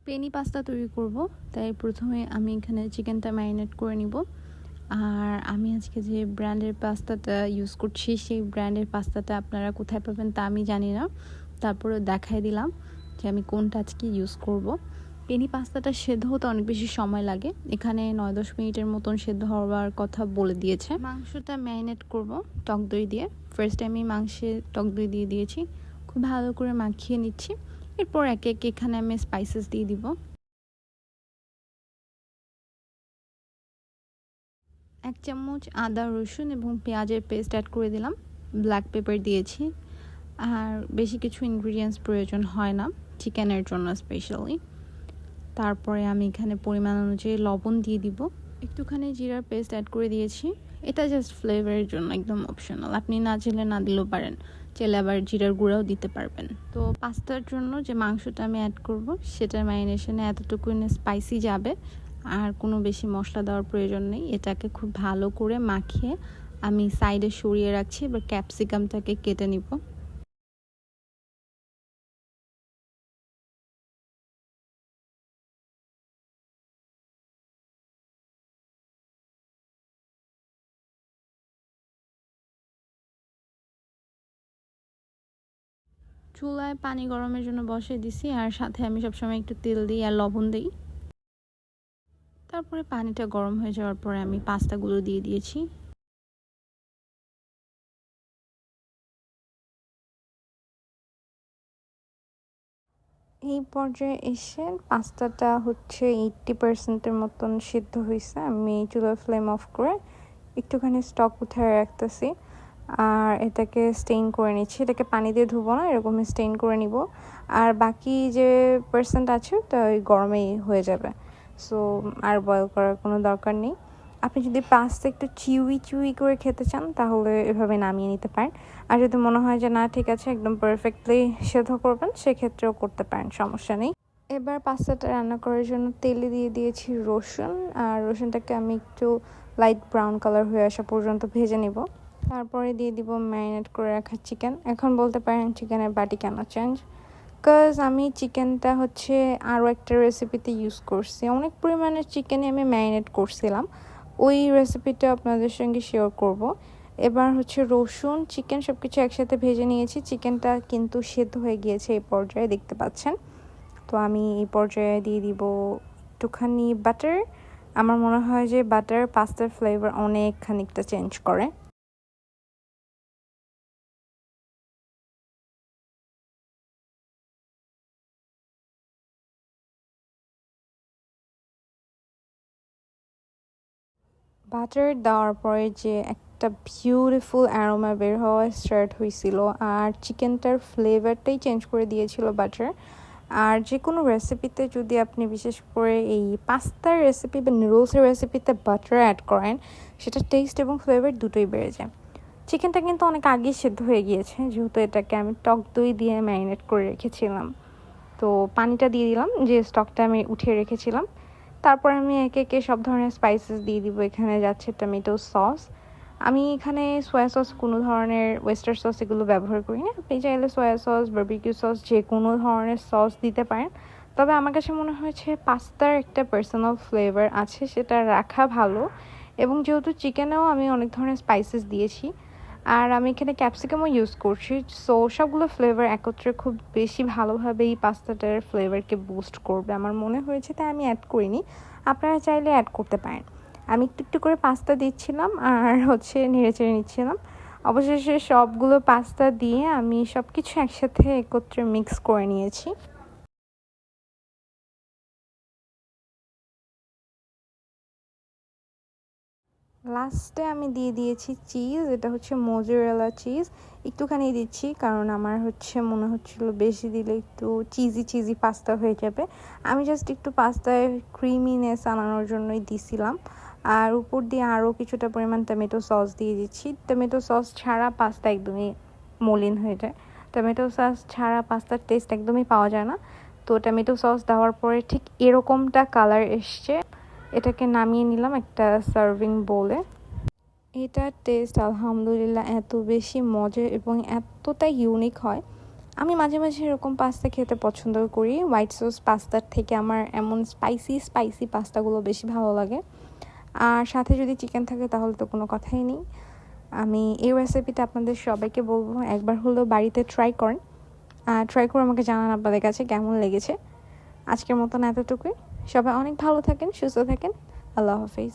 Penney pasta তৈরি করব, তাই প্রথমে আমি এখানে চিকেনটা ম্যারিনেট করে নিব। আর আমি আজকে যে ব্র্যান্ডের পাস্তাটা ইউজ করছি সেই ব্র্যান্ডের পাস্তাটা আপনারা কোথায় পাবেন তা আমি জানি না, তারপরে দেখাই দিলাম যে আমি কোনটা আজকে ইউজ করব। পেনি পাস্তাটা সেদ্ধ হতে অনেক বেশি সময় লাগে, এখানে 9-10 মিনিটের মতন সেদ্ধ হওয়ার কথা বলে দিয়েছে। মাংসটা ম্যারিনেট করব টক দই দিয়ে। ফার্স্ট আমি মাংসে টক দই দিয়ে দিয়েছি, খুব ভালো করে মাখিয়ে নিচ্ছি। এরপর একে একে এখানে আমি স্পাইসেস দিয়ে দিব। 1 চামচ আদা রসুন এবং পেঁয়াজের পেস্ট অ্যাড করে দিলাম, ব্ল্যাক পেপার দিয়েছি। আর বেশি কিছু ইনগ্রিডিয়েন্টস প্রয়োজন হয় না চিকেনের জন্য স্পেশালি। তারপরে আমি এখানে পরিমাণ অনুযায়ী লবণ দিয়ে দিব, একটুখানি জিরার পেস্ট অ্যাড করে দিয়েছি। এটা জাস্ট ফ্লেভারের জন্য, একদম অপশনাল, আপনি না চাইলে না দিলেও পারেন, চাইলে আবার জিরার গুঁড়াও দিতে পারবেন। তো পাস্তার জন্য যে মাংসটা আমি অ্যাড করব সেটার ম্যারিনেশনে এতটুকু স্পাইসি যাবে, আর কোনো বেশি মশলা দেওয়ার প্রয়োজন নেই। এটাকে খুব ভালো করে মাখিয়ে আমি সাইডে সরিয়ে রাখছি। এবার ক্যাপসিকামটাকে কেটে নিব। চুলায় পানি গরমের জন্য বসিয়ে দিছি, আর সাথে আমি সবসময় একটু তেল দিই আর লবণ দিই। তারপরে পানিটা গরম হয়ে যাওয়ার পরে আমি পাস্তাগুলো দিয়ে দিয়েছি। এই পর্যায়ে এসে পাস্তাটা হচ্ছে 80%-এর মতন সিদ্ধ হয়েছে। আমি চুলার ফ্লেম অফ করে একটুখানি স্টক উঠায় রাখতেছি, আর এটাকে স্টেইন করে নিচ্ছি। এটাকে পানি দিয়ে ধুবো না, এরকম স্টেইন করে নিব। আর বাকি যে পার্সেন্ট আছে ওটা ওই গরমেই হয়ে যাবে, সো আর বয়েল করার কোনো দরকার নেই। আপনি যদি পাস্তা একটু চিউই চিউই করে খেতে চান তাহলে এভাবে নামিয়ে নিতে পারেন। আর যদি মনে হয় যে না ঠিক আছে একদম পারফেক্টলি সেদ্ধ করবেন, সেক্ষেত্রেও করতে পারেন, সমস্যা নেই। এবার পাস্তাটা রান্না করার জন্য তেলে দিয়ে দিয়েছি রসুন, আর রসুনটাকে আমি একটু লাইট ব্রাউন কালার হয়ে আসা পর্যন্ত ভেজে নিব। তারপরে দিয়ে দিব ম্যারিনেট করে রাখা চিকেন। এখন বলতে পারেন চিকেনের বাটি কেন চেঞ্জ, বিকজ আমি চিকেনটা হচ্ছে আরও একটা রেসিপিতে ইউজ করছি। অনেক পরিমাণে চিকেনে আমি ম্যারিনেট করছিলাম, ওই রেসিপিটা আপনাদের সঙ্গে শেয়ার করব। এবার হচ্ছে রসুন চিকেন সব কিছু একসাথে ভেজে নিয়েছি। চিকেনটা কিন্তু সেদ্ধ হয়ে গিয়েছে এই পর্যায়ে, দেখতে পাচ্ছেন। তো আমি এই পর্যায়ে দিয়ে দিব একটুখানি বাটার। আমার মনে হয় যে বাটার পাস্তার ফ্লেভার অনেক খানিকটা চেঞ্জ করে। বাটার দেওয়ার পরে যে একটা বিউটিফুল অ্যারোমা বের হওয়া স্টার্ট হয়েছিল, আর চিকেনটার ফ্লেভারটাই চেঞ্জ করে দিয়েছিল বাটার। আর যে কোনো রেসিপিতে যদি আপনি বিশেষ করে এই পাস্তার রেসিপি বা নুডলসের রেসিপিতে বাটার অ্যাড করেন, সেটা টেস্ট এবং ফ্লেভার দুটোই বেড়ে যায়। চিকেনটা কিন্তু অনেক আগেই সেদ্ধ হয়ে গিয়েছে, যেহেতু এটাকে আমি টক দই দিয়ে ম্যারিনেট করে রেখেছিলাম। তো পানিটা দিয়ে দিলাম, যে স্টকটা আমি উঠিয়ে রেখেছিলাম। তারপর আমি একে একে সব ধরনের স্পাইসেস দিয়ে দিব। এখানে যাচ্ছে টমেটো সস, আমি এখানে সয়া সস কোনো ধরনের ওয়েস্টার সস এগুলো ব্যবহার করি না। আপনি চাইলে সয়া সস বারবিকিউ সস যে কোনো ধরনের সস দিতে পারেন, তবে আমার কাছে মনে হয়েছে পাস্তার একটা পার্সোনাল ফ্লেভার আছে, সেটা রাখা ভালো। এবং যেহেতু চিকেনেও আমি অনেক ধরনের স্পাইসেস দিয়েছি, আর আমি এখানে ক্যাপসিকামও ইউজ করছি, সো সবগুলো ফ্লেভার একত্রে খুব বেশি ভালোভাবে এই পাস্তাটার ফ্লেভারকে বুস্ট করবে আমার মনে হয়েছে, তাই আমি অ্যাড করিনি। আপনারা চাইলে অ্যাড করতে পারেন। আমি একটু একটু করে পাস্তা দিচ্ছিলাম আর হচ্ছে নেড়েচেড়ে নিচ্ছিলাম। অবশেষে সবগুলো পাস্তা দিয়ে আমি সব কিছু একসাথে একত্রে মিক্স করে নিয়েছি। লাস্টে আমি দিয়ে দিয়েছি চিজ, এটা হচ্ছে মোজারেলা চিজ। একটুখানি দিচ্ছি কারণ আমার হচ্ছে মনে হচ্ছিল বেশি দিলে একটু চিজি চিজি পাস্তা হয়ে যাবে। আমি জাস্ট একটু পাস্তায় ক্রিমিনেস আনানোর জন্যই দিছিলাম। আর উপর দিয়ে আরও কিছুটা পরিমাণ টমেটো সস দিয়ে দিচ্ছি। টমেটো সস ছাড়া পাস্তা একদমই মলিন হয়ে যায়, টমেটো সস ছাড়া পাস্তার টেস্ট একদমই পাওয়া যায় না। তো টমেটো সস দেওয়ার পরে ঠিক এরকমটা কালার এসছে। এটাকে নামিয়ে নিলাম একটা সার্ভিং বোলে। এটার টেস্ট আলহামদুলিল্লাহ এত বেশি মজার এবং এতটা ইউনিক হয়, আমি মাঝে মাঝে এরকম পাস্তা খেতে পছন্দ করি। হোয়াইট সস পাস্তার থেকে আমার এমন স্পাইসি স্পাইসি পাস্তাগুলো বেশি ভালো লাগে। আর সাথে যদি চিকেন থাকে তাহলে তো কোনো কথাই নেই। আমি এই রেসিপিটা আপনাদের সবাইকে বলবো একবার হলেও বাড়িতে ট্রাই করেন। ট্রাই করে আমাকে জানান আপনাদের কাছে কেমন লেগেছে। আজকের মতন এতটুকুই। সবাই অনেক ভালো থাকেন, সুস্থ থাকেন। আল্লাহ হাফেজ।